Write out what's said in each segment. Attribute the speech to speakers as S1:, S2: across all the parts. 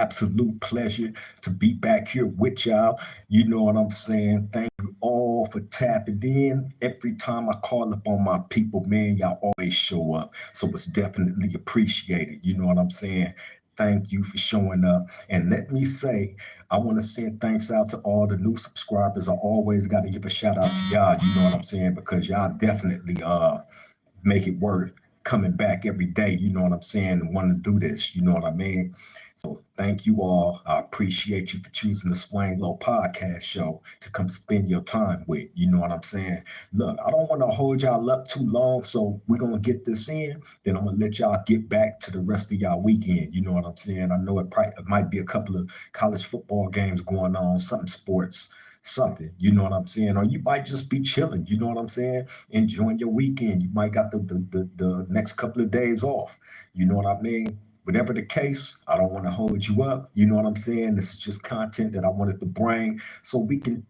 S1: absolute pleasure to be back here with y'all. You know what I'm saying? Thank you all for tapping in. Every time I call up on my people, man, y'all always show up. So it's definitely appreciated. You know what I'm saying? Thank you for showing up. And let me say, I want to send thanks out to all the new subscribers. I always got to give a shout out to y'all. You know what I'm saying? Because y'all definitely make it worth coming back every day. You know what I'm saying? And want to do this. You know what I mean? So thank you all. I appreciate you for choosing the Swang Low podcast show to come spend your time with. You know what I'm saying? Look, I don't want to hold y'all up too long, so we're gonna get this in. Then I'm gonna let y'all get back to the rest of y'all weekend. You know what I'm saying? I know it might be a couple of college football games going on, something sports, something. You know what I'm saying? Or you might just be chilling. You know what I'm saying? Enjoying your weekend. You might got the next couple of days off. You know what I mean? Whatever the case, I don't want to hold you up. You know what I'm saying? This is just content that I wanted to bring so we can,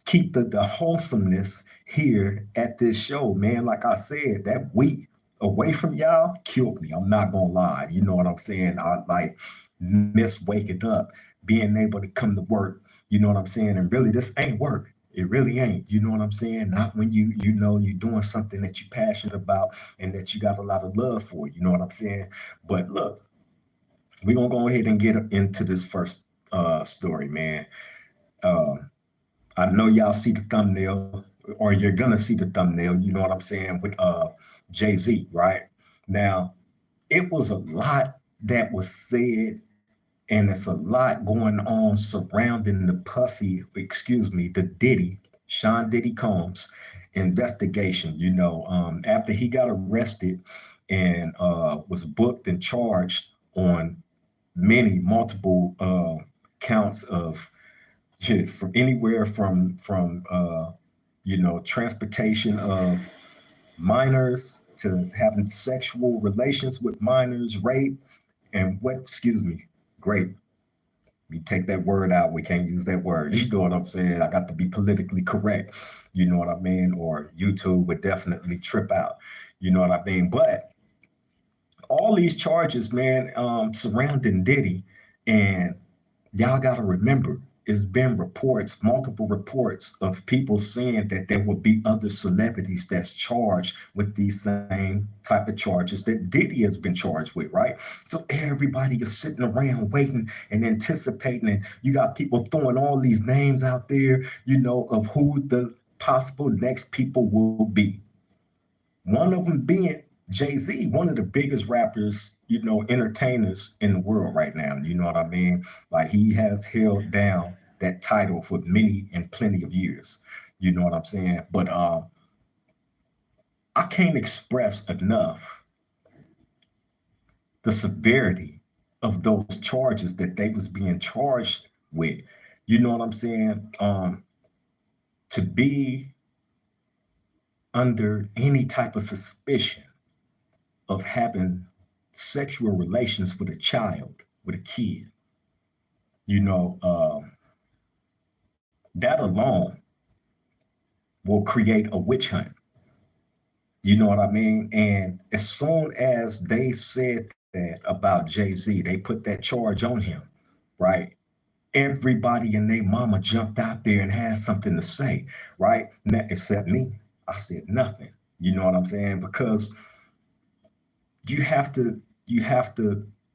S1: keep the wholesomeness here at this show, man. Like I said, that week away from y'all killed me. I'm not gonna lie. You know what I'm saying? I like miss waking up, being able to come to work. You know what I'm saying? And really, this ain't work. It really ain't. You know what I'm saying? Not when you're doing something that you're passionate about and that you got a lot of love for. You know what I'm saying? But look, we're gonna go ahead and get into this first story, man. Uh, I know y'all see the thumbnail, or you're gonna see the thumbnail. You know what I'm saying with Jay-Z, right? Now, it was a lot that was said, and it's a lot going on surrounding the the Diddy, Sean Diddy Combs investigation. After he got arrested and was booked and charged on multiple counts of from anywhere from transportation of minors to having sexual relations with minors, rape, and grape. We take that word out. We can't use that word. You know what I'm saying? I got to be politically correct. You know what I mean? Or YouTube would definitely trip out. You know what I mean? But all these charges, man, surrounding Diddy, and y'all got to remember, it's been multiple reports of people saying that there will be other celebrities that's charged with these same type of charges that Diddy has been charged with, right? So everybody is sitting around waiting and anticipating, and you got people throwing all these names out there, of who the possible next people will be. One of them being Jay-Z, one of the biggest rappers, entertainers in the world right now. You know what I mean? Like, he has held down that title for many and plenty of years. You know what I'm saying? But I can't express enough the severity of those charges that they was being charged with. You know what I'm saying? To be under any type of suspicion of having sexual relations with a child, with a kid, that alone will create a witch hunt. You know what I mean? And as soon as they said that about Jay-Z, they put that charge on him, right? Everybody and their mama jumped out there and had something to say, right? Except me. I said nothing. You know what I'm saying? Because you have to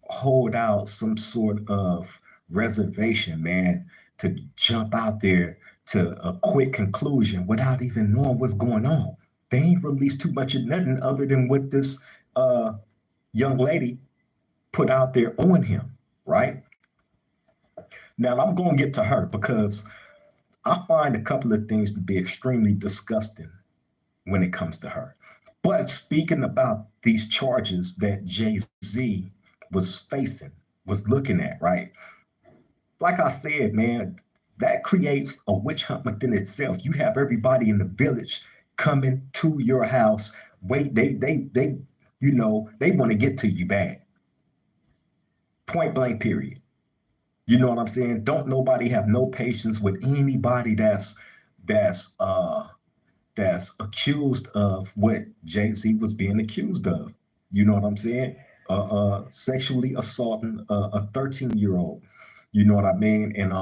S1: hold out some sort of reservation, man, to jump out there to a quick conclusion without even knowing what's going on. They ain't released too much of nothing other than what this young lady put out there on him, right? Now I'm going to get to her because I find a couple of things to be extremely disgusting when it comes to her. But speaking about these charges that Jay-Z was facing, was looking at, right? Like I said, man, that creates a witch hunt within itself. You have everybody in the village coming to your house. Wait, they want to get to you bad. Point blank, period. You know what I'm saying? Don't nobody have no patience with anybody that's accused of what Jay-Z was being accused of. You know what I'm saying? sexually assaulting a 13-year-old. You know what I mean? And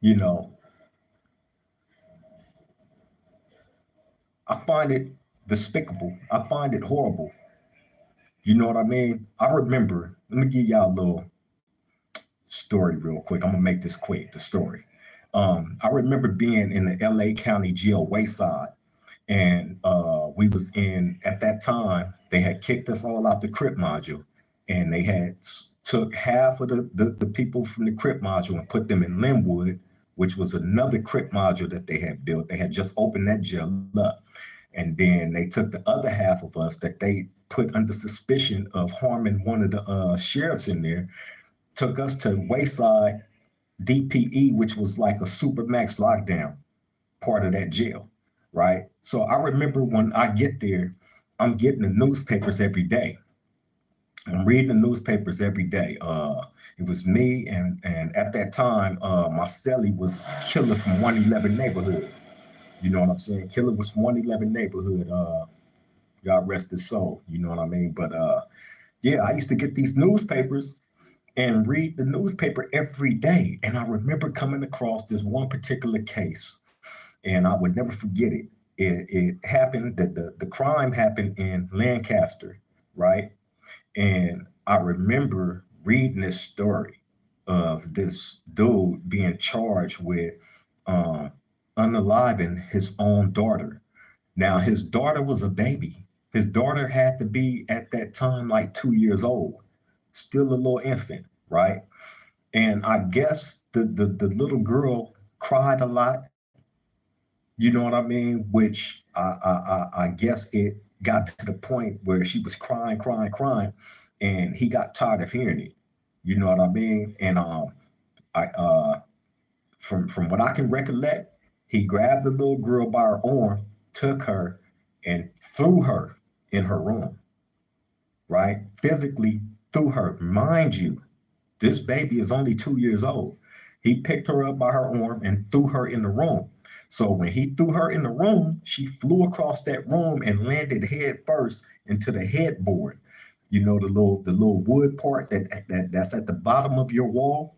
S1: you know, I find it despicable. I find it horrible. You know what I mean? I remember. Let me give y'all a little story real quick. I'm gonna make this quick. The story. I remember being in the L.A. County Jail, Wayside, and we was in at that time. They had kicked us all out the CRIP module, and they had took half of the people from the CRIP module and put them in Linwood, which was another CRIP module that they had built. They had just opened that jail up, and then they took the other half of us that they put under suspicion of harming one of the sheriffs in there, took us to Wayside DPE, which was like a super max lockdown part of that jail, right? So I remember when I get there, I'm getting the newspapers every day. I'm reading the newspapers every day. It was me, and at that time, my cellie was Killer from 111 neighborhood. You know what I'm saying? Killer was from 111 neighborhood. God rest his soul. You know what I mean? But yeah, I used to get these newspapers and read the newspaper every day. And I remember coming across this one particular case, and I would never forget it. It happened that the crime happened in Lancaster, right? And I remember reading this story of this dude being charged with um, unaliving his own daughter. Now, his daughter was a baby. His daughter had to be at that time like 2 years old, still a little infant, right? And I guess the little girl cried a lot. You know what I mean? Which I guess it got to the point where she was crying, crying, crying, and he got tired of hearing it. You know what I mean? And I from what I can recollect, he grabbed the little girl by her arm, took her, and threw her in her room. Right? Physically threw her. Mind you, this baby is only 2 years old. He picked her up by her arm and threw her in the room. So when he threw her in the room, she flew across that room and landed head first into the headboard. You know, the little wood part that's at the bottom of your wall,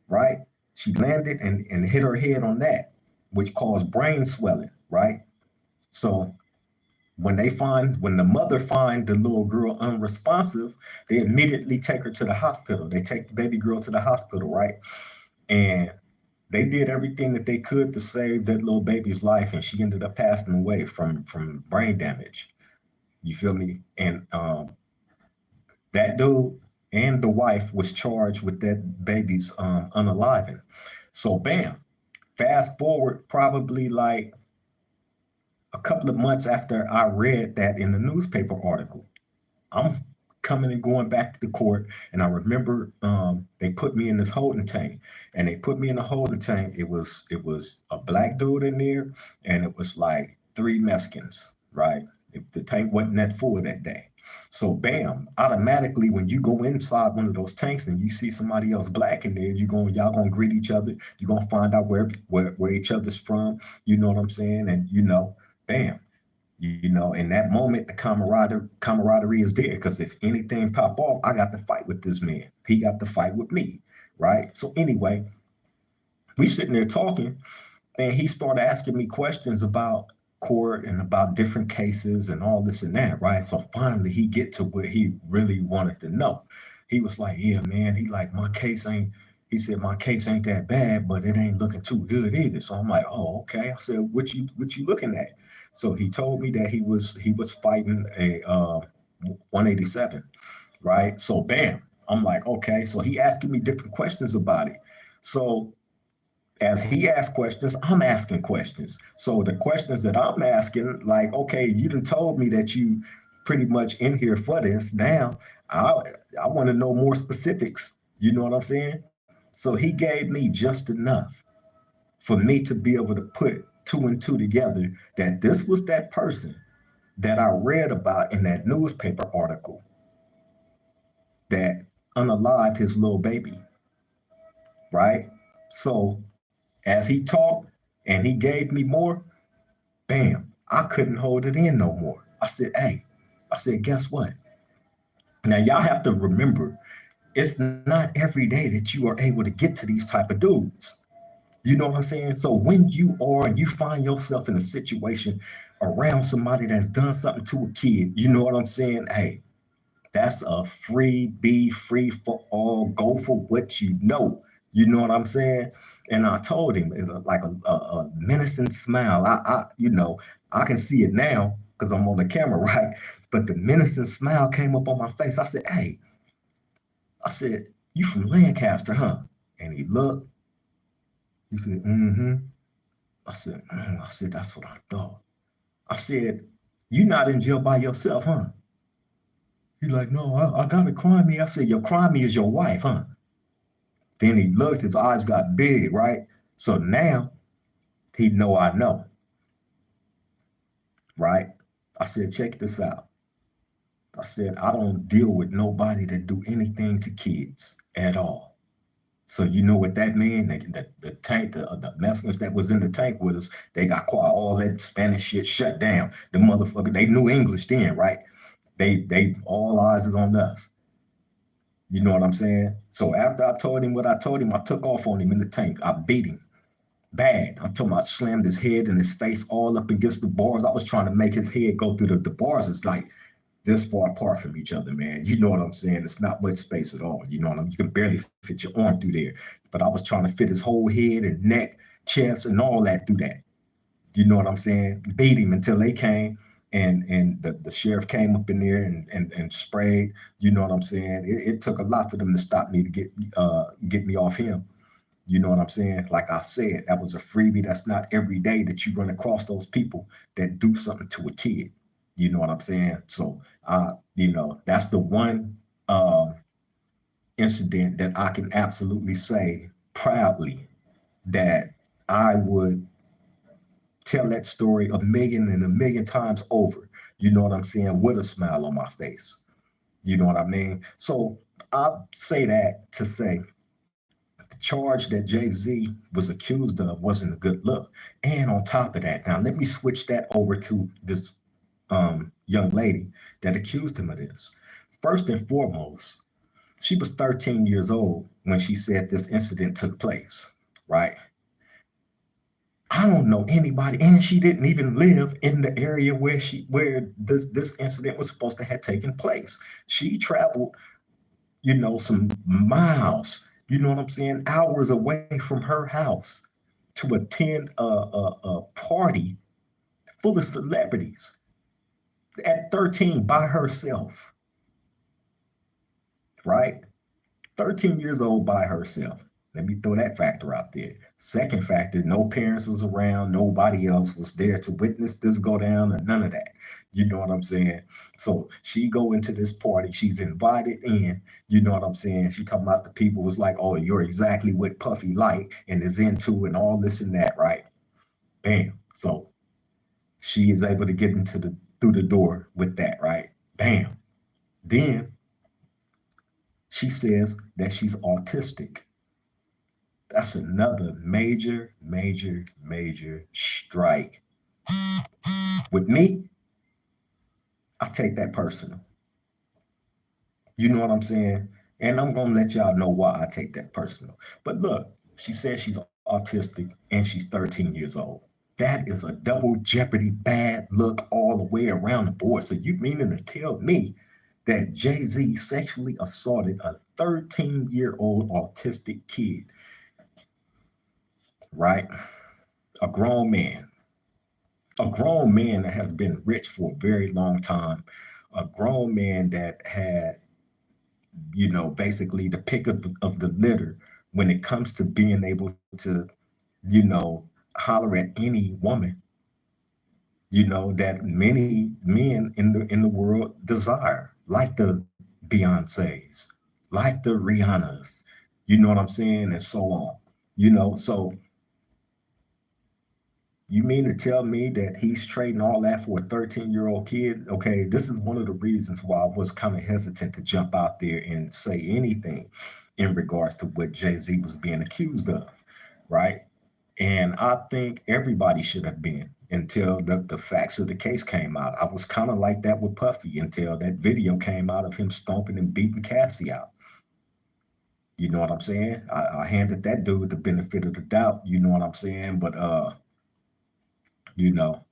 S1: right? She landed and hit her head on that, which caused brain swelling, right? So when the mother find the little girl unresponsive, they immediately take her to the hospital. They take the baby girl to the hospital, right? And they did everything that they could to save that little baby's life, and she ended up passing away from brain damage. You feel me? And that dude and the wife was charged with that baby's unaliving. So bam, fast forward probably like a couple of months after I read that in the newspaper article, I'm coming and going back to the court, and I remember they put me in this holding tank, and they put me in a holding tank. It was a black dude in there, and it was like three Mexicans, right? If the tank wasn't that full that day. So bam, automatically when you go inside one of those tanks and you see somebody else black in there, y'all gonna greet each other. You're gonna find out where each other's from. You know what I'm saying? And bam, in that moment, the camaraderie is there because if anything pop off, I got to fight with this man. He got to fight with me, right? So anyway, we sitting there talking, and he started asking me questions about court and about different cases and all this and that, right? So finally, he get to what he really wanted to know. He was like, "Yeah, man." He like, "My case ain't." He said, "My case ain't that bad, but it ain't looking too good either." So I'm like, "Oh, okay." I said, "What you looking at?" So he told me that he was fighting a 187, right? So bam, I'm like, okay. So he asking me different questions about it. So as he asked questions, I'm asking questions. So the questions that I'm asking, like, okay, you done told me that you pretty much in here for this. Now I I want to know more specifics. You know what I'm saying? So he gave me just enough for me to be able to put two and two together that this was that person that I read about in that newspaper article that unalived his little baby, right? So as he talked and he gave me more, bam, I couldn't hold it in no more. I said, "Hey," I said, "guess what?" Now, y'all have to remember, it's not every day that you are able to get to these type of dudes. You know what I'm saying? So when you are and you find yourself in a situation around somebody that's done something to a kid, you know what I'm saying? Hey, that's a free, be free for all. Go for what you know. You know what I'm saying? And I told him like a menacing smile. I can see it now because I'm on the camera, right? But the menacing smile came up on my face. I said, "Hey," I said, "You from Lancaster, huh?" And he looked. He said, "Mm-hmm." I said, "That's what I thought." I said, "You not in jail by yourself, huh?" He like, "No, I got a crime me." I said, "Your crime me is your wife, huh?" Then he looked, his eyes got big, right? So now he know I know, right? I said, check this out. I said, I don't deal with nobody that do anything to kids at all. So you know what that means? The tank, the Mexicans that was in the tank with us, they got quiet. All that Spanish shit shut down. The motherfucker, they knew English then, right? They all eyes is on us. You know what I'm saying? So after I told him what I told him, I took off on him in the tank. I beat him bad. I'm talking about slammed his head and his face all up against the bars. I was trying to make his head go through the bars. It's like this far apart from each other, man. You know what I'm saying? It's not much space at all. You know what I mean? You can barely fit your arm through there. But I was trying to fit his whole head and neck, chest, and all that through that. You know what I'm saying? Beat him until they came and the sheriff came up in there and sprayed. You know what I'm saying? It took a lot for them to stop me to get me off him. You know what I'm saying? Like I said, that was a freebie. That's not every day that you run across those people that do something to a kid. You know what I'm saying? So, that's the one incident that I can absolutely say proudly that I would tell that story a million and a million times over. You know what I'm saying? With a smile on my face. You know what I mean? So I say that to say the charge that Jay-Z was accused of wasn't a good look. And on top of that, now let me switch that over to this young lady that accused him of this. First and foremost, she was 13 years old when she said this incident took place, right? I don't know anybody, and she didn't even live in the area where this incident was supposed to have taken place. She traveled, some miles, you know what I'm saying, hours away from her house to attend a party full of celebrities at 13 by herself, right? 13 years old by herself. Let me throw that factor out there. Second factor, no parents was around, nobody else was there to witness this go down or none of that. You know what I'm saying? So she go into this party, she's invited in, you know what I'm saying? She talking about the people was like, oh, you're exactly what Puffy like and is into and all this and that, right? Bam. So she is able to get into the through the door with that, right? Bam. Then she says that she's autistic. That's another major, major, major strike. With me, I take that personal. You know what I'm saying? And I'm going to let y'all know why I take that personal. But look, she says she's autistic and she's 13 years old. That is a double jeopardy bad look all the way around the board. So you meaning to tell me that Jay-Z sexually assaulted a 13-year-old autistic kid, right? A grown man. A grown man that has been rich for a very long time, a grown man that had, basically the pick of the litter when it comes to being able to, you know, holler at any woman, that many men in the world desire, like the Beyoncés, like the Rihannas, you know what I'm saying, and so on. So you mean to tell me that he's trading all that for a 13-year-old kid? Okay, this is one of the reasons why I was kind of hesitant to jump out there and say anything in regards to what Jay-Z was being accused of, right? And I think everybody should have been until the facts of the case came out. I was kind of like that with Puffy until that video came out of him stomping and beating Cassie out. You know what I'm saying? I handed that dude the benefit of the doubt. You know what I'm saying? But you know,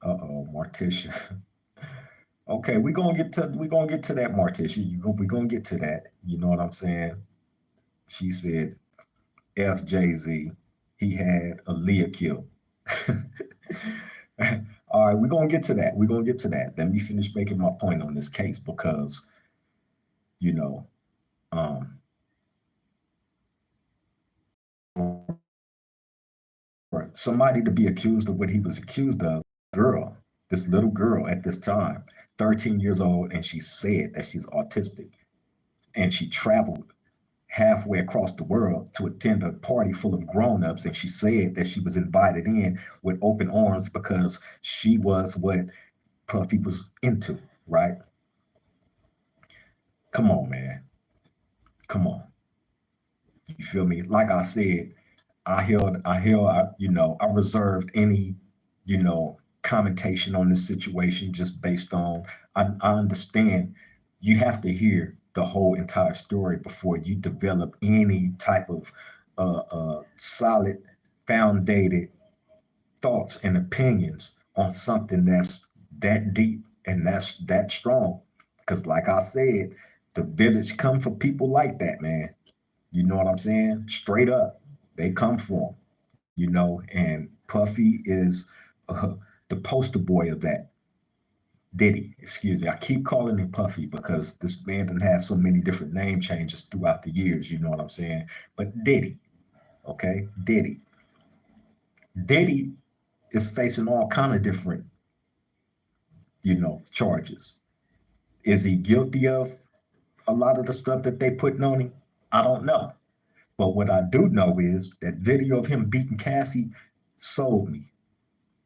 S1: Morticia. Okay, we're gonna get to that, Morticia. We're gonna get to that. You know what I'm saying? She said F Jay-Z, he had Aaliyah killed. All right, we're gonna get to that. We're gonna get to that. Let me finish making my point on this case because, you know, um, for somebody to be accused of what he was accused of, girl, this little girl at this time, 13 years old, and she said that she's autistic, and she traveled halfway across the world to attend a party full of grown-ups, and she said that she was invited in with open arms because she was what Puffy was into, right? Come on, man. Come on. You feel me? Like I said, I reserved any, commentation on this situation just based on, I understand you have to hear the whole entire story before you develop any type of solid, founded thoughts and opinions on something that's that deep and that's that strong. Because, like I said, the village come for people like that, man. You know what I'm saying? Straight up, they come for him. And Puffy is uh, the poster boy of that. Diddy, excuse me. I keep calling him Puffy because this man done had so many different name changes throughout the years. You know what I'm saying? But Diddy, okay, Diddy is facing all kind of different, charges. Is he guilty of a lot of the stuff that they putting on him? I don't know. But what I do know is that video of him beating Cassie sold me.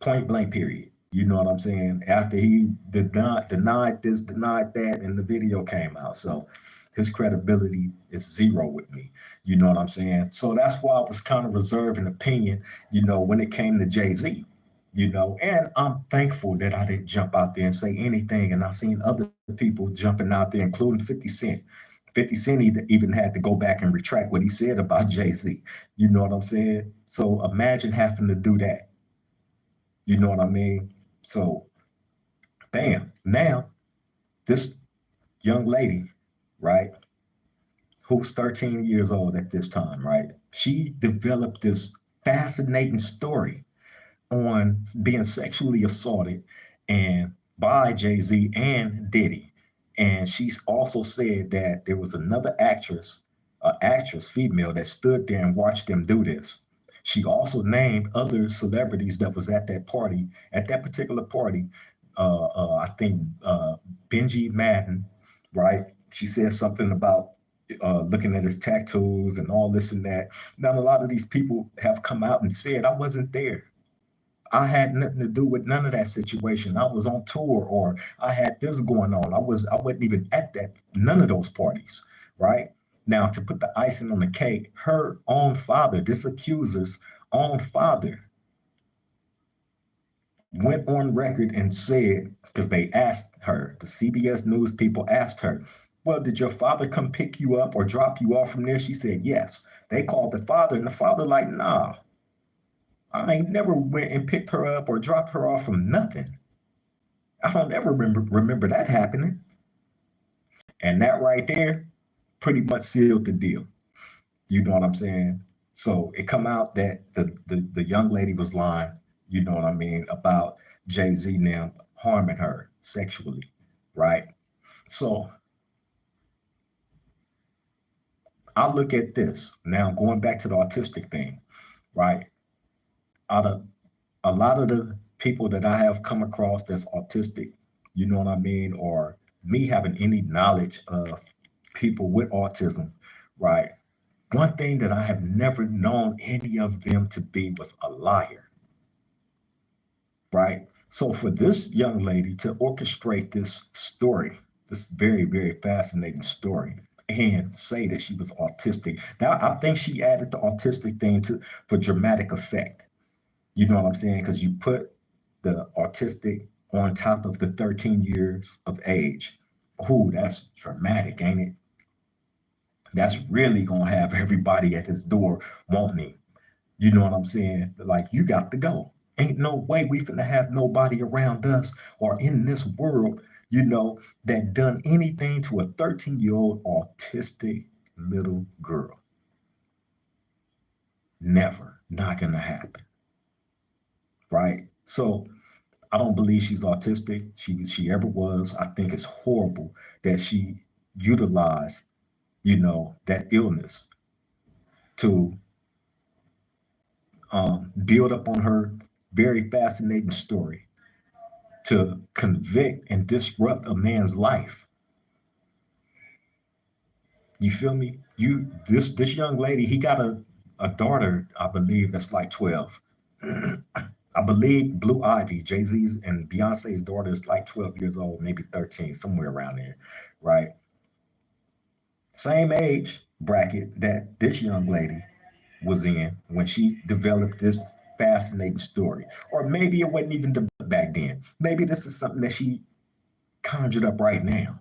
S1: Point blank, period. You know what I'm saying? After he denied this, denied that, and the video came out. So his credibility is zero with me. You know what I'm saying? So that's why I was kind of reserved an opinion, when it came to Jay-Z. And I'm thankful that I didn't jump out there and say anything. And I seen other people jumping out there, including 50 Cent. 50 Cent even had to go back and retract what he said about Jay-Z. You know what I'm saying? So imagine having to do that. You know what I mean? So, bam. Now, this young lady, right, who's 13 years old at this time, right? She developed this fascinating story on being sexually assaulted and by Jay-Z and Diddy. And she's also said that there was another actress, female, that stood there and watched them do this. She also named other celebrities that was at that particular party. I think Benji Madden, right? She said something about looking at his tattoos and all this and that. Now, a lot of these people have come out and said, I wasn't there. I had nothing to do with none of that situation. I was on tour or I had this going on. I wasn't even at none of those parties, right? Now, to put the icing on the cake, her own father, this accuser's own father, went on record and said, because they asked her, the CBS News people asked her, well, did your father come pick you up or drop you off from there? She said, yes. They called the father, and the father like, nah, I ain't never went and picked her up or dropped her off from nothing. I don't ever remember that happening. And that right there pretty much sealed the deal. You know what I'm saying? So it come out that the young lady was lying, you know what I mean, about Jay-Z now harming her sexually, right? So I look at this now going back to the autistic thing, right? Out of a lot of the people that I have come across that's autistic, you know what I mean, or me having any knowledge of people with autism, right? One thing that I have never known any of them to be was a liar, right? So for this young lady to orchestrate this story, this very, very fascinating story, and say that she was autistic. Now, I think she added the autistic thing for dramatic effect. You know what I'm saying? Because you put the autistic on top of the 13 years of age. Ooh, that's dramatic, ain't it? That's really gonna have everybody at his door wanting him. You know what I'm saying? Like, you got to go. Ain't no way we finna have nobody around us or in this world, that done anything to a 13-year-old autistic little girl. Never. Not gonna happen. Right? So I don't believe she's autistic. She ever was. I think it's horrible that she utilized, that illness to build up on her very fascinating story to convict and disrupt a man's life. You feel me? This young lady, he got a daughter, I believe, that's like 12. I believe Blue Ivy, Jay-Z's and Beyonce's daughter, is like 12 years old, maybe 13, somewhere around there, right? Same age bracket that this young lady was in when she developed this fascinating story. Or maybe it wasn't even developed back then. Maybe this is something that she conjured up right now.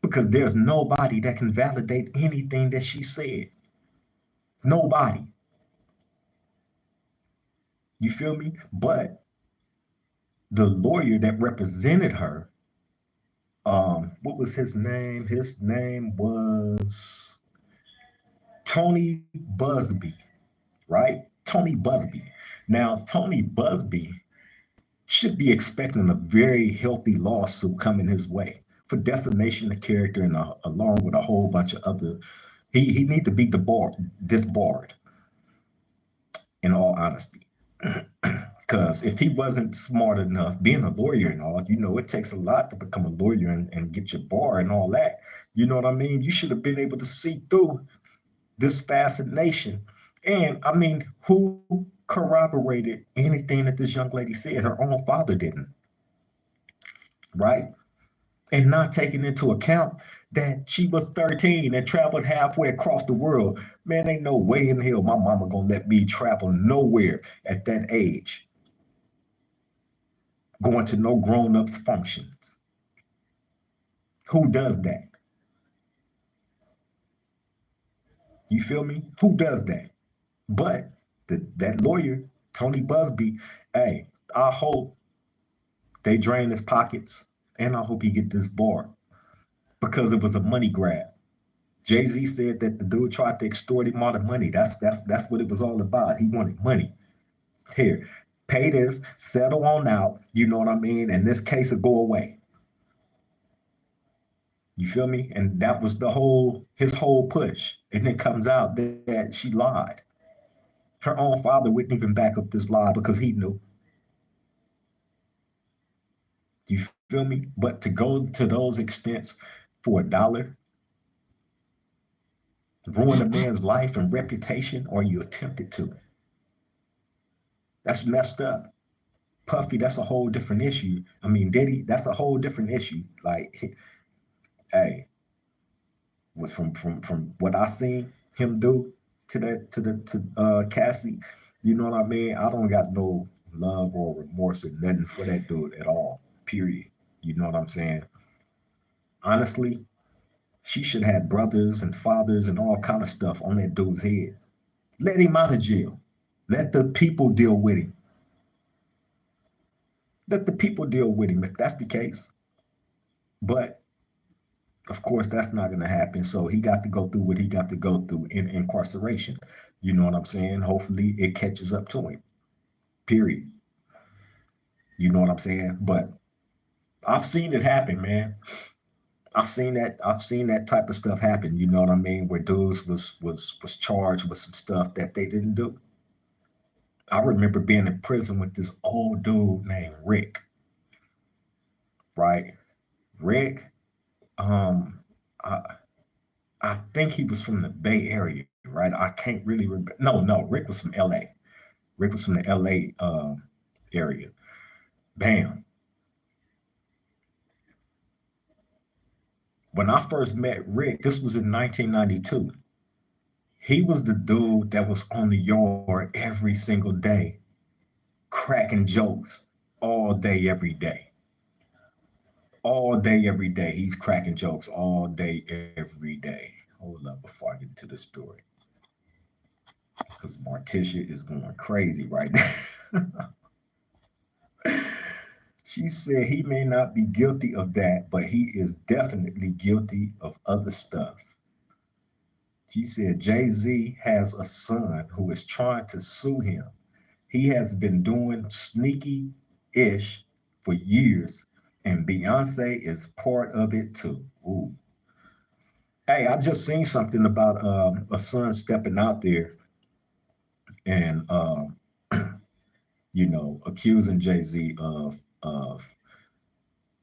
S1: Because there's nobody that can validate anything that she said. Nobody. You feel me? But the lawyer that represented her, what was his name? His name was Tony Busby, right? Tony Busby. Now, Tony Busby should be expecting a very healthy lawsuit coming his way for defamation of character and along with a whole bunch of other. He need to be disbarred, in all honesty. Because if he wasn't smart enough, being a lawyer and all, it takes a lot to become a lawyer and get your bar and all that. You know what I mean? You should have been able to see through this fascination. And I mean, who corroborated anything that this young lady said? Her own father didn't, right? And not taking into account that she was 13 and traveled halfway across the world. Man, ain't no way in hell my mama gonna let me travel nowhere at that age, going to no grown-ups functions. Who does that? You feel me? Who does that? But that lawyer, Tony Busby, hey, I hope they drain his pockets, and I hope he get this bar because it was a money grab. Jay-Z said that the dude tried to extort him out of money. That's what it was all about. He wanted money. Here, pay this, settle on out, you know what I mean? And this case will go away. You feel me? And that was his whole push. And it comes out that she lied. Her own father wouldn't even back up this lie because he knew. You feel me? But to go to those extents for $1, ruin a man's life and reputation, or you attempted to. That's messed up. Puffy, that's a whole different issue. I mean, Diddy, that's a whole different issue. Like, hey, from what I seen him do to Cassie, you know what I mean? I don't got no love or remorse or nothing for that dude at all. Period. You know what I'm saying? Honestly, she should have brothers and fathers and all kind of stuff on that dude's head. Let him out of jail. Let the people deal with him. Let the people deal with him if that's the case. But of course, that's not going to happen. So he got to go through what he got to go through in incarceration. You know what I'm saying? Hopefully it catches up to him. Period. You know what I'm saying? But I've seen it happen, man. I've seen that type of stuff happen. You know what I mean? Where dudes was charged with some stuff that they didn't do. I remember being in prison with this old dude named Rick. Right? Rick, um, I, I think he was from the Bay Area, right? I can't really remember. No, Rick was from LA. Rick was from the LA area. Bam. When I first met Rick, this was in 1992. He was the dude that was on the yard every single day, cracking jokes all day, every day. All day, every day. He's cracking jokes all day, every day. Hold up before I get into the story. Because Morticia is going crazy right now. She said he may not be guilty of that, but he is definitely guilty of other stuff. She said Jay-Z has a son who is trying to sue him. He has been doing sneaky ish for years, and Beyonce is part of it too. Ooh. Hey, I just seen something about a son stepping out there and accusing Jay-Z of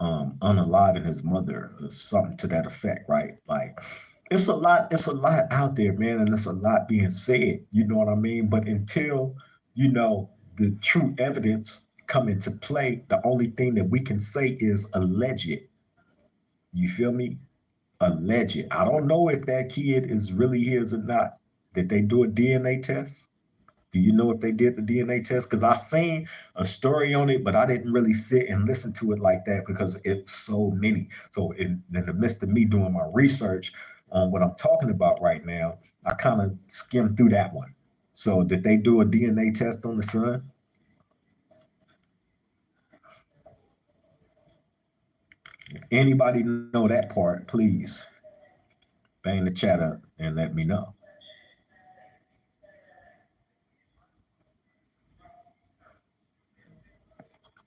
S1: unaliving his mother or something to that effect, right? Like it's a lot out there, man, and it's a lot being said, you know what I mean? But until, the true evidence come into play, the only thing that we can say is alleged. You feel me? Alleged. I don't know if that kid is really his or not. Did they do a DNA test? Do you know if they did the DNA test? Because I seen a story on it, but I didn't really sit and listen to it like that because it's so many. So in the midst of me doing my research on what I'm talking about right now, I kind of skimmed through that one. So did they do a DNA test on the son? If anybody know that part, please bang the chat up and let me know.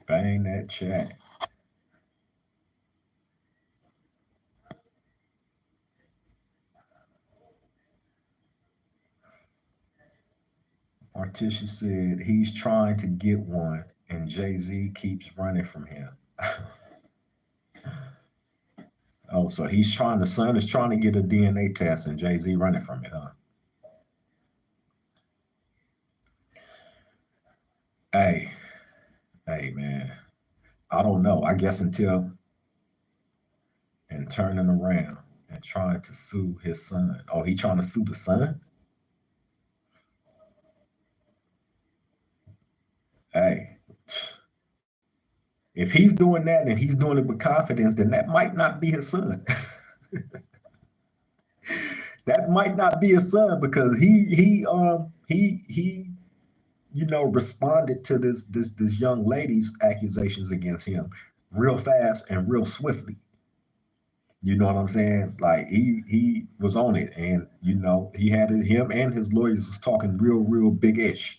S1: Bang that chat. Artisha said he's trying to get one, and Jay Z keeps running from him. Oh, so the son is trying to get a DNA test, and Jay Z running from it, huh? Hey, hey, man. I don't know. I guess until and turning around and trying to sue his son. Oh, he trying to sue the son? Hey, if he's doing that and he's doing it with confidence, then that might not be his son. That might not be his son because he responded to this young lady's accusations against him real fast and real swiftly. You know what I'm saying? Like he was on it, and he had him and his lawyers was talking real big ish.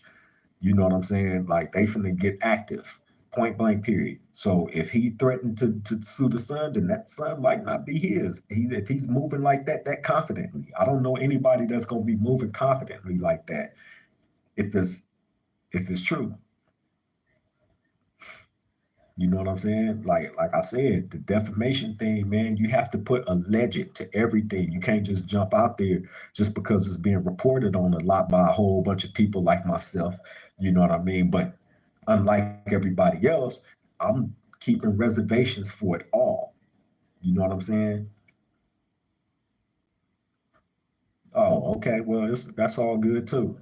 S1: You know what I'm saying? Like they finna get active, point blank period. So if he threatened to sue the son, then that son might not be his. If he's moving like that confidently. I don't know anybody that's gonna be moving confidently like that if it's true. You know what I'm saying? Like I said, the defamation thing, man, you have to put alleged to everything. You can't just jump out there just because it's being reported on a lot by a whole bunch of people like myself. You know what I mean? But unlike everybody else, I'm keeping reservations for it all. You know what I'm saying? Oh, okay. Well, that's all good too.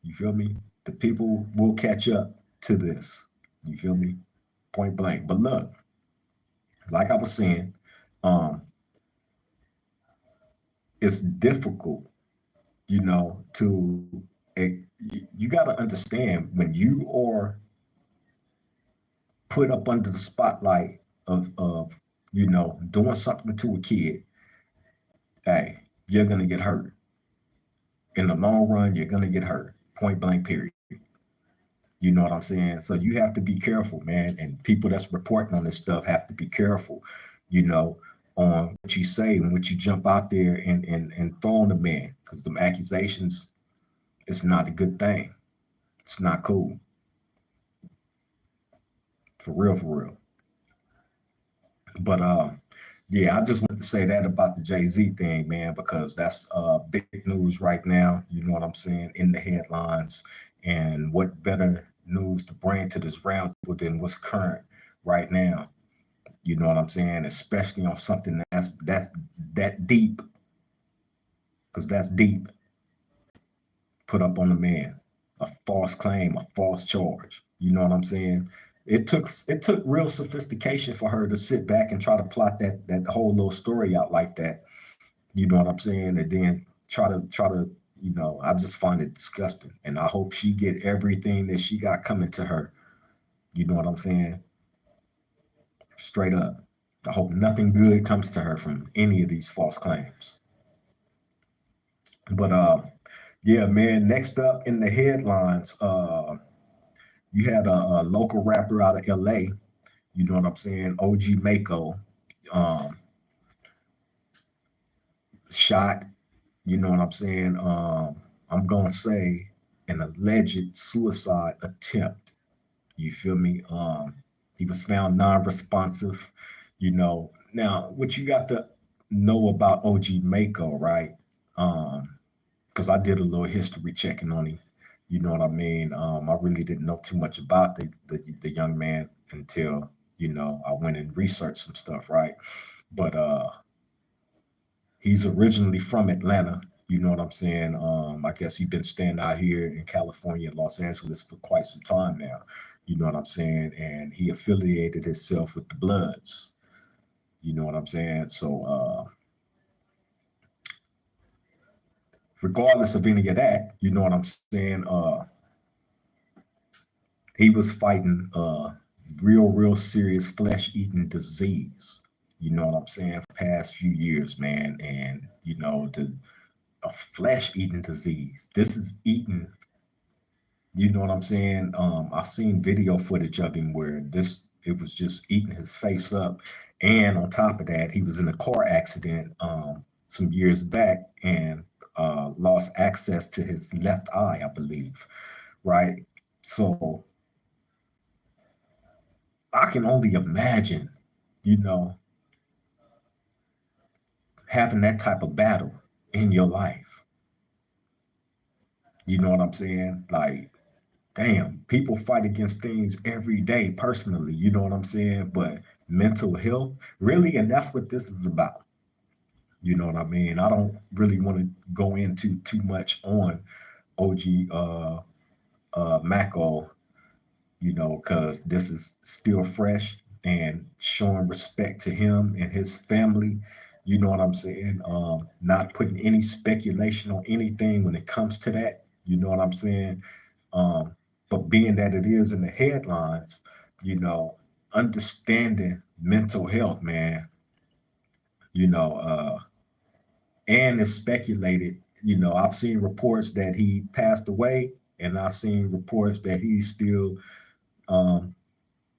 S1: You feel me? The people will catch up to this. You feel me? Point blank. But look, like I was saying, um, it's difficult, to you got to understand when you are put up under the spotlight of doing something to a kid. Hey, you're gonna get hurt. In the long run, you're gonna get hurt. Point blank. Period. You know what I'm saying? So you have to be careful, man. And people that's reporting on this stuff have to be careful, you know, on what you say and what you jump out there and throw on the man. Because them accusations, it's not a good thing. It's not cool. For real, for real. But yeah, I just want to say that about the Jay-Z thing, man, because that's big news right now. You know what I'm saying? In the headlines. And what better news to bring to this round table than what's current right now? You know what I'm saying? Especially on something that's that deep, because that's deep. Put up on the man, a false claim, a false charge. You know what I'm saying? It took real sophistication for her to sit back and try to plot that whole little story out like that. You know what I'm saying? And then try to I just find it disgusting. And I hope she get everything that she got coming to her. You know what I'm saying? Straight up. I hope nothing good comes to her from any of these false claims. But yeah, man. Next up in the headlines, you had a local rapper out of LA. You know what I'm saying? OG Mako, um, shot. You know what I'm saying? I'm gonna say an alleged suicide attempt. You feel me? He was found non-responsive. Now what you got to know about OG Mako, right? Because I did a little history checking on him. You know what I mean? I really didn't know too much about the young man until I went and researched some stuff, right? But he's originally from Atlanta. You know what I'm saying? I guess he's been staying out here in California and Los Angeles for quite some time now. You know what I'm saying? And he affiliated himself with the Bloods. You know what I'm saying? So, regardless of any of that, you know what I'm saying? He was fighting real serious flesh-eating disease. You know what I'm saying? For the past few years, man, and the a flesh-eating disease. This is eating. You know what I'm saying? I've seen video footage of him where it was just eating his face up, and on top of that, he was in a car accident some years back and lost access to his left eye, I believe. Right? So I can only imagine, you know, having that type of battle in your life. You know what I'm saying? Like, damn, people fight against things every day personally, you know what I'm saying? But mental health, really, and that's what this is about. You know what I mean? I don't really want to go into too much on OG MACO, because this is still fresh and showing respect to him and his family. You know what I'm saying? Not putting any speculation on anything when it comes to that. You know what I'm saying? But being that it is in the headlines, you know, understanding mental health, man, you know, and it's speculated. I've seen reports that he passed away, and I've seen reports that he's still um,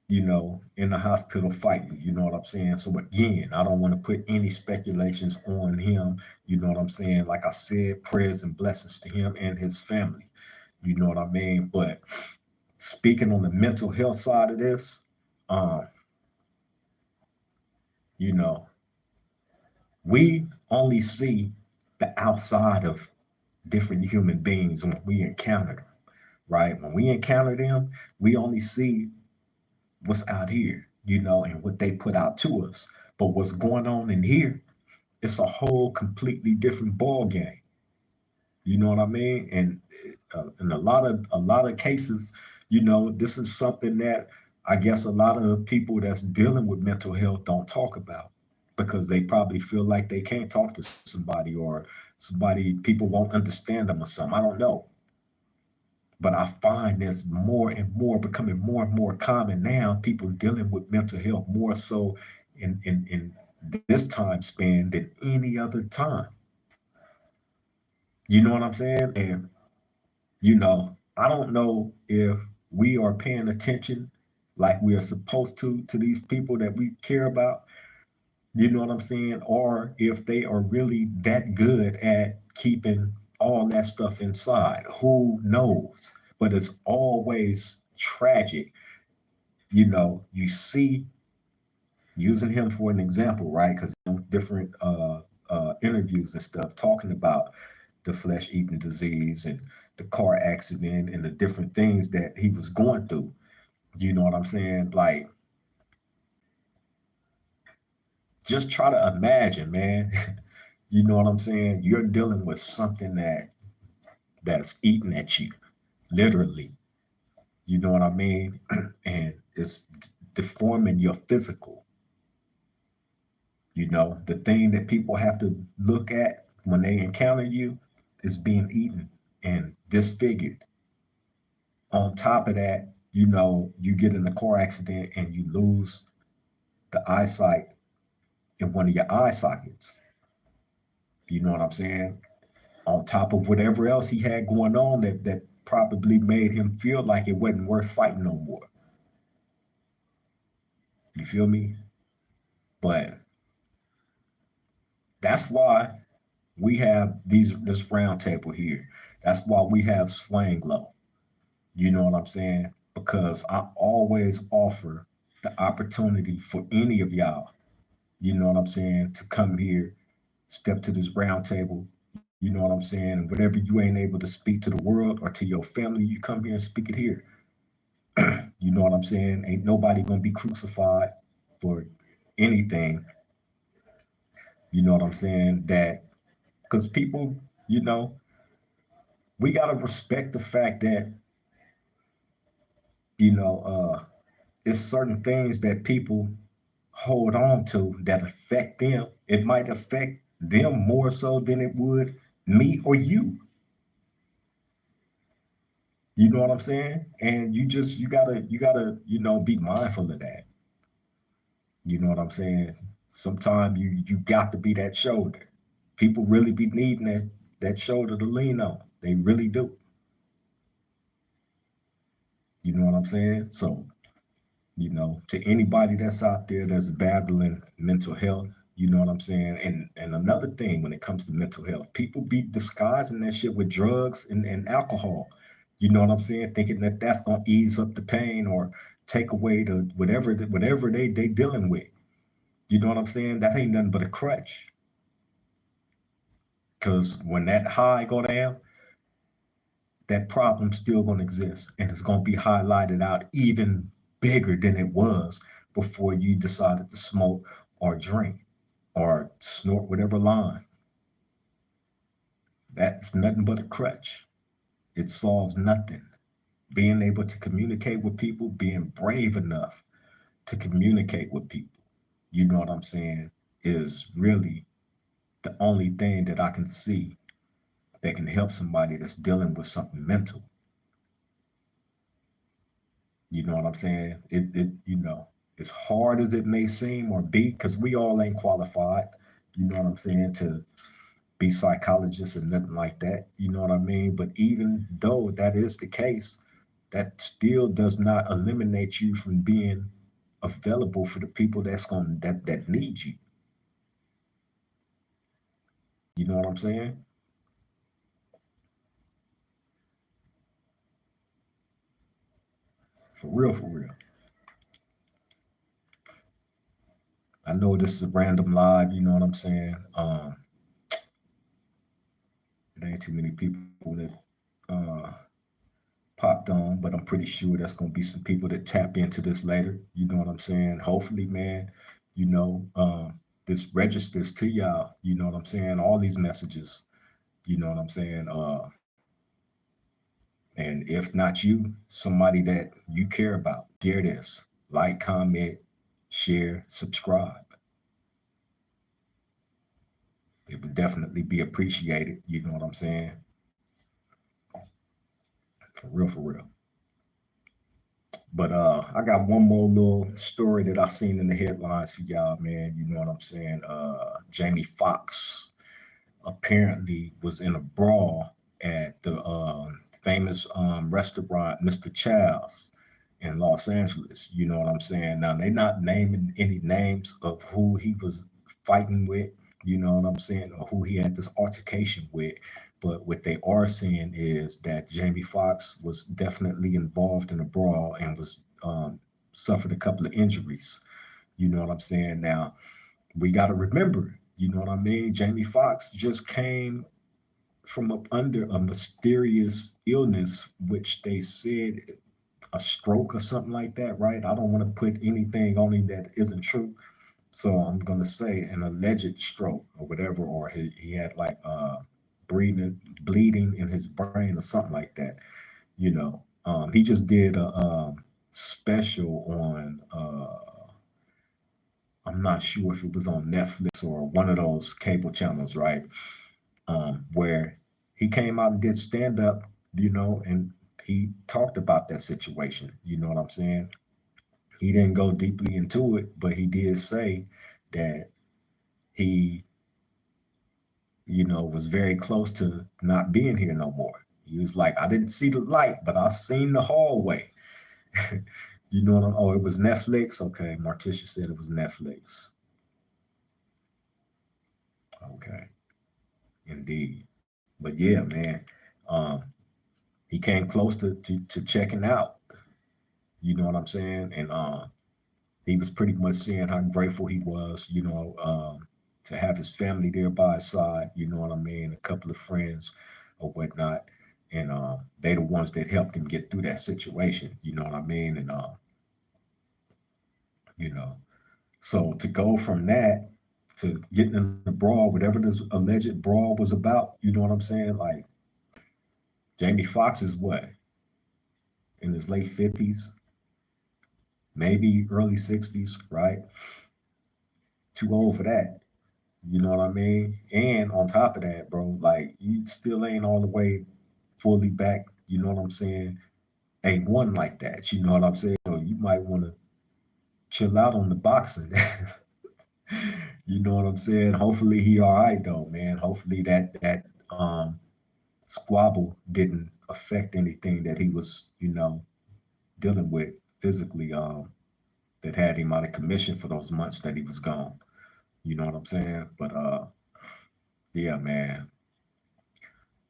S1: in the hospital fighting. You know what I'm saying? So again, I don't want to put any speculations on him. You know what I'm saying? Like I said, prayers and blessings to him and his family. You know what I mean? But speaking on the mental health side of this, um, you know, we only see the outside of different human beings when we encounter them, right? When we encounter them, we only see what's out here, and what they put out to us. But what's going on in here, it's a whole completely different ball game. You know what I mean? And in a lot of cases, this is something that I guess a lot of people that's dealing with mental health don't talk about because they probably feel like they can't talk to somebody, or people won't understand them or something. I don't know. But I find there's more and more becoming more and more common now, people dealing with mental health more so in this time span than any other time. You know what I'm saying? And I don't know if we are paying attention like we are supposed to these people that we care about. You know what I'm saying? Or if they are really that good at keeping all that stuff inside. Who knows? But it's always tragic. You see, using him for an example, right? Because different interviews and stuff talking about the flesh eating disease and the car accident and the different things that he was going through. You know what I'm saying? Like, Just try to imagine, man. You know what I'm saying? You're dealing with something that's eating at you, literally. You know what I mean? And it's deforming your physical. You know, the thing that people have to look at when they encounter you is being eaten and disfigured. On top of that, you know, you get in a car accident and you lose the eyesight in one of your eye sockets. You know what I'm saying? On top of whatever else he had going on that probably made him feel like it wasn't worth fighting no more. You feel me? But that's why we have this round table here. That's why we have Swang Low. You know what I'm saying? Because I always offer the opportunity for any of y'all, you know what I'm saying, to come here, step to this round table, you know what I'm saying, and whatever you ain't able to speak to the world or to your family, you come here and speak it here. You know what I'm saying? Ain't nobody gonna be crucified for anything. You know what I'm saying? That because people, you know, we gotta respect the fact that you know it's certain things that people hold on to that affect them. It might affect them more so than it would me or you. You know what I'm saying? And you gotta you know be mindful of that. You know what I'm saying? Sometimes you got to be that shoulder. People really be needing that shoulder to lean on. They really do. You know what I'm saying? So, you know, to anybody that's out there that's battling mental health, you know what I'm saying? And another thing when it comes to mental health, people be disguising that shit with drugs and alcohol. You know what I'm saying? Thinking that that's gonna ease up the pain or take away the whatever they dealing with. You know what I'm saying? That ain't nothing but a crutch. Because when that high go down, that problem's still gonna exist, and it's gonna be highlighted out even bigger than it was before you decided to smoke or drink or snort whatever line. That's nothing but a crutch. It solves nothing. Being able to communicate with people, being brave enough to communicate with people, you know what I'm saying, is really the only thing that I can see that can help somebody that's dealing with something mental. You know what I'm saying? It you know, as hard as it may seem or be, because we all ain't qualified, you know what I'm saying, to be psychologists or nothing like that. You know what I mean? But even though that is the case, that still does not eliminate you from being available for the people that need you. You know what I'm saying? For real, for real. I know this is a random live, you know what I'm saying? There ain't too many people that uh popped on, but I'm pretty sure that's gonna be some people that tap into this later. You know what I'm saying? Hopefully, man, you know, this registers to y'all. You know what I'm saying? All these messages. You know what I'm saying? And if not you, somebody that you care about, share this. Like, comment, share, subscribe. It would definitely be appreciated. You know what I'm saying? For real, for real. But I got one more little story that I seen in the headlines for y'all, man. You know what I'm saying? Jamie Foxx apparently was in a brawl at the famous restaurant Mr. Chow's in Los Angeles. You know what I'm saying? Now they're not naming any names of who he was fighting with. You know what I'm saying, or who he had this altercation with. But what they are saying is that Jamie Foxx was definitely involved in a brawl and was suffered a couple of injuries. You know what I'm saying? Now we got to remember, you know what I mean? Jamie Foxx just came from up under a mysterious illness, which they said a stroke or something like that, right? I don't want to put anything on him that isn't true, So I'm gonna say an alleged stroke or whatever, or he had like bleeding in his brain or something like that. You know, he just did a special on I'm not sure if it was on Netflix or one of those cable channels, right? Where he came out and did stand up, and he talked about that situation. You know what I'm saying? He didn't go deeply into it, but he did say that he, was very close to not being here no more. He was like, I didn't see the light, but I seen the hallway. You know what I'm, oh, it was Netflix? Okay, Marticia said it was Netflix. Okay, indeed. But yeah, man, um, he came close to checking out. You know what I'm saying? And he was pretty much saying how grateful he was, to have his family there by his side. You know what I mean? A couple of friends or whatnot, and they the ones that helped him get through that situation. You know what I mean? And you know, so to go from that to getting in the brawl, whatever this alleged brawl was about, you know what I'm saying? Like Jamie Foxx is what, in his late 50s, maybe early 60s, right? Too old for that. You know what I mean? And on top of that, bro, like you still ain't all the way fully back. You know what I'm saying? Ain't one like that. You know what I'm saying? So you might want to chill out on the boxing. You know what I'm saying? Hopefully he all right though, man. Hopefully that squabble didn't affect anything that he was, dealing with physically. That had him out of commission for those months that he was gone. You know what I'm saying? But yeah, man,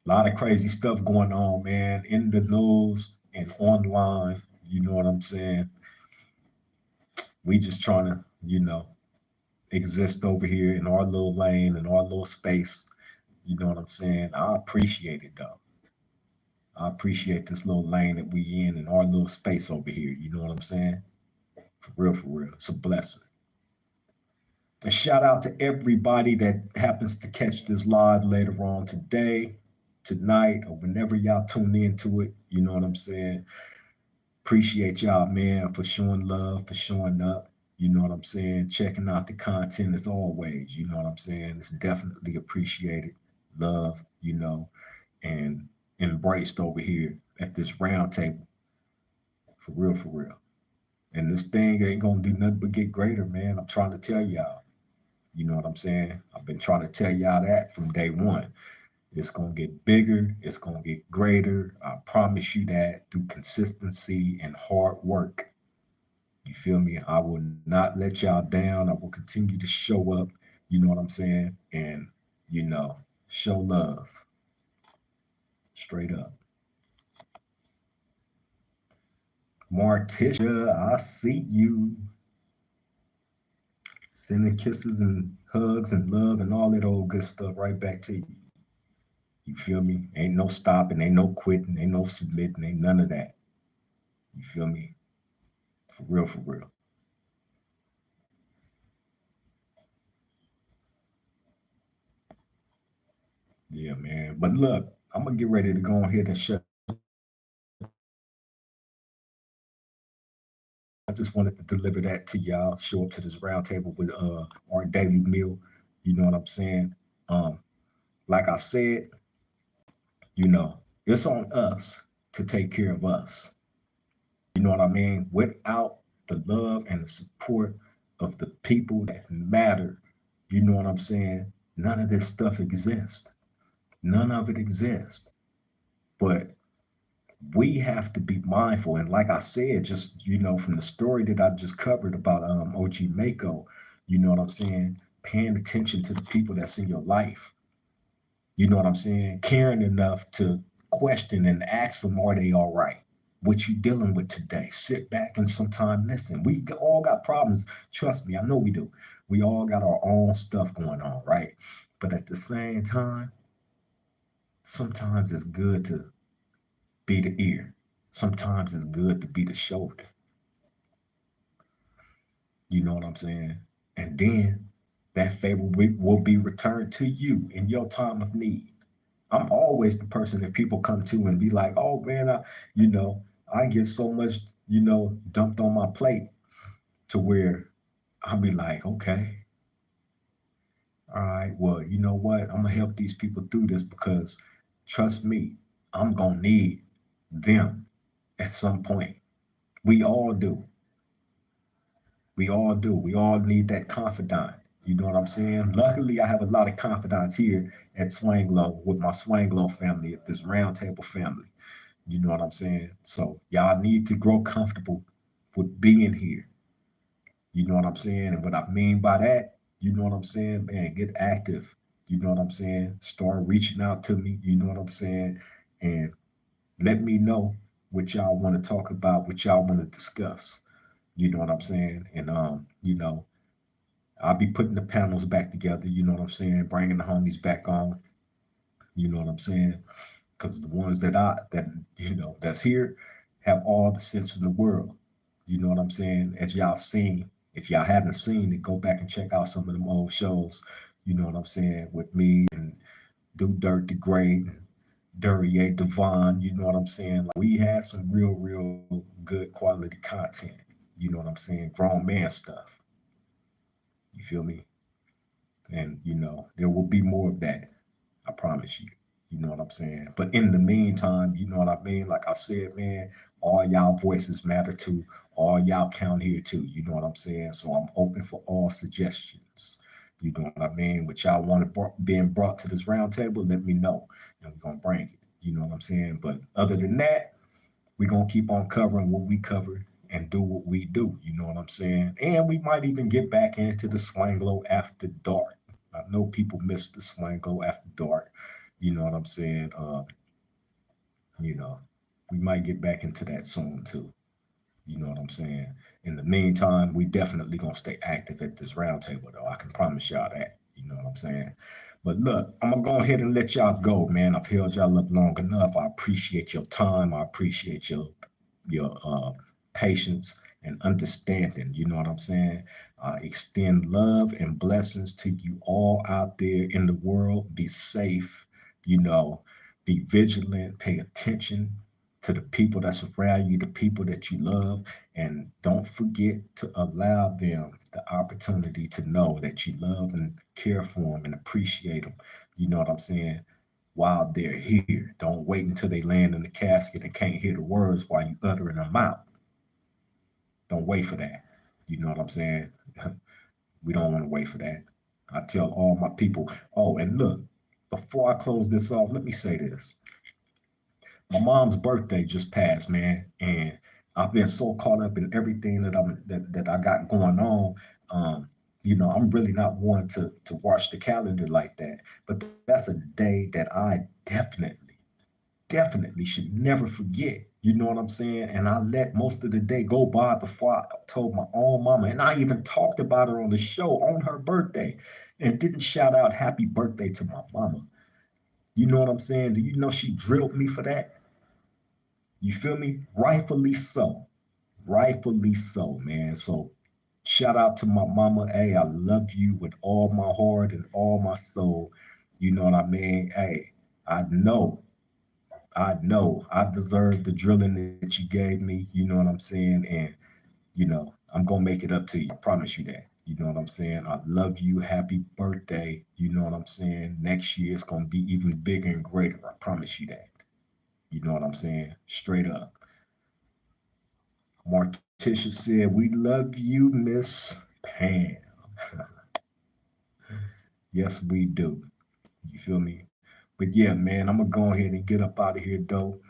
S1: a lot of crazy stuff going on, man, in the news and online. You know what I'm saying? We just trying to, exist over here in our little lane and our little space. You know what I'm saying? I appreciate it though. I appreciate this little lane that we in our little space over here. You know what I'm saying? For real, for real. It's a blessing. A shout out to everybody that happens to catch this live later on today, tonight, or whenever y'all tune into it. You know what I'm saying? Appreciate y'all, man, for showing love, for showing up. You know what I'm saying? Checking out the content as always. You know what I'm saying? It's definitely appreciated, love, and embraced over here at this round table. For real, for real. And this thing ain't gonna do nothing but get greater, man. I'm trying to tell y'all. You know what I'm saying? I've been trying to tell y'all that from day one. It's going to get bigger. It's going to get greater. I promise you that through consistency and hard work. You feel me? I will not let y'all down. I will continue to show up. You know what I'm saying? And, show love straight up. Marticia, I see you. Sending kisses and hugs and love and all that old good stuff right back to you. You feel me? Ain't no stopping, ain't no quitting, ain't no submitting, ain't none of that. You feel me? For real, for real. Yeah, man. But look, I'm gonna get ready to go ahead and shut. I just wanted to deliver that to y'all. Show up to this round table with our daily meal. You know what I'm saying? Um, like I said, it's on us to take care of us. You know what I mean? Without the love and the support of the people that matter, you know what I'm saying? None of this stuff exists. None of it exists. But we have to be mindful. And like I said, just, from the story that I just covered about OG Mako, you know what I'm saying? Paying attention to the people that's in your life. You know what I'm saying? Caring enough to question and ask them, are they all right? What you dealing with today? Sit back and sometime listen. We all got problems. Trust me, I know we do. We all got our own stuff going on, right? But at the same time, sometimes it's good to be the ear. Sometimes it's good to be the shoulder. You know what I'm saying? And then that favor will be returned to you in your time of need. I'm always the person that people come to and be like, oh man, you know, I get so much, dumped on my plate to where I'll be like, okay, all right, well, you know what? I'm gonna help these people through this because trust me, I'm gonna need them at some point. We all do. We all do. We all need that confidant. You know what I'm saying? Luckily, I have a lot of confidants here at Swanglow with my Swanglow family, at this roundtable family. You know what I'm saying? So y'all need to grow comfortable with being here. You know what I'm saying? And what I mean by that, you know what I'm saying? Man, get active. You know what I'm saying? Start reaching out to me. You know what I'm saying? And let me know what y'all want to talk about, what y'all want to discuss. You know what I'm saying? And I'll be putting the panels back together. You know what I'm saying? Bringing the homies back on. You know what I'm saying? Because the ones that's here have all the sense in the world. You know what I'm saying? As y'all seen, if y'all haven't seen it, go back and check out some of them old shows. You know what I'm saying? With me and Do Dirt the Great, Duryea Devon. You know what I'm saying? Like, we had some real good quality content. You know what I'm saying? Grown man stuff. You feel me? And there will be more of that. I promise you. You know what I'm saying? But in the meantime, you know what I mean? Like I said, man, all y'all voices matter too. All y'all count here too. You know what I'm saying? So I'm open for all suggestions. You know what I mean? What y'all want being brought to this round table, let me know. And we're going to bring it. You know what I'm saying? But other than that, we're going to keep on covering what we cover and do what we do. You know what I'm saying? And we might even get back into the Swanglow after dark. I know people miss the Swanglow after dark. You know what I'm saying? You know, we might get back into that soon too. You know what I'm saying? In the meantime, we definitely gonna stay active at this roundtable though. I can promise y'all that. You know what I'm saying? But look, I'm gonna go ahead and let y'all go, man. I've held y'all up long enough. I appreciate your time. I appreciate your patience and understanding. You know what I'm saying? I extend love and blessings to you all out there in the world. Be safe. You know, be vigilant. Pay attention to the people that surround you, the people that you love, and don't forget to allow them the opportunity to know that you love and care for them and appreciate them. You know what I'm saying? While they're here, don't wait until they land in the casket and can't hear the words while you uttering them out. Don't wait for that. You know what I'm saying? We don't want to wait for that. I tell all my people, oh, and look, before I close this off, let me say this. My mom's birthday just passed, man, and I've been so caught up in everything that I got going on. I'm really not one to watch the calendar like that, but that's a day that I definitely should never forget. You know what I'm saying? And I let most of the day go by before I told my own mama, and I even talked about her on the show on her birthday, and didn't shout out happy birthday to my mama. You know what I'm saying? Do you know she drilled me for that? You feel me? Rightfully so. Rightfully so, man. So shout out to my mama. Hey, I love you with all my heart and all my soul. You know what I mean? Hey, I know, I deserve the drilling that you gave me. You know what I'm saying? And, I'm going to make it up to you. I promise you that. You know what I'm saying? I love you. Happy birthday. You know what I'm saying? Next year it's going to be even bigger and greater. I promise you that. You know what I'm saying? Straight up. Martisha said, we love you, Miss Pam. Yes, we do. You feel me? But yeah, man, I'm going to go ahead and get up out of here, though.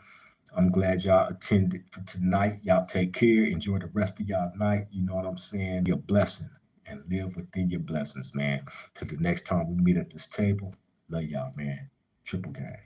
S1: I'm glad y'all attended for tonight. Y'all take care. Enjoy the rest of y'all night. You know what I'm saying? Your blessing and live within your blessings, man. Till the next time we meet at this table. Love y'all, man. Triple gang.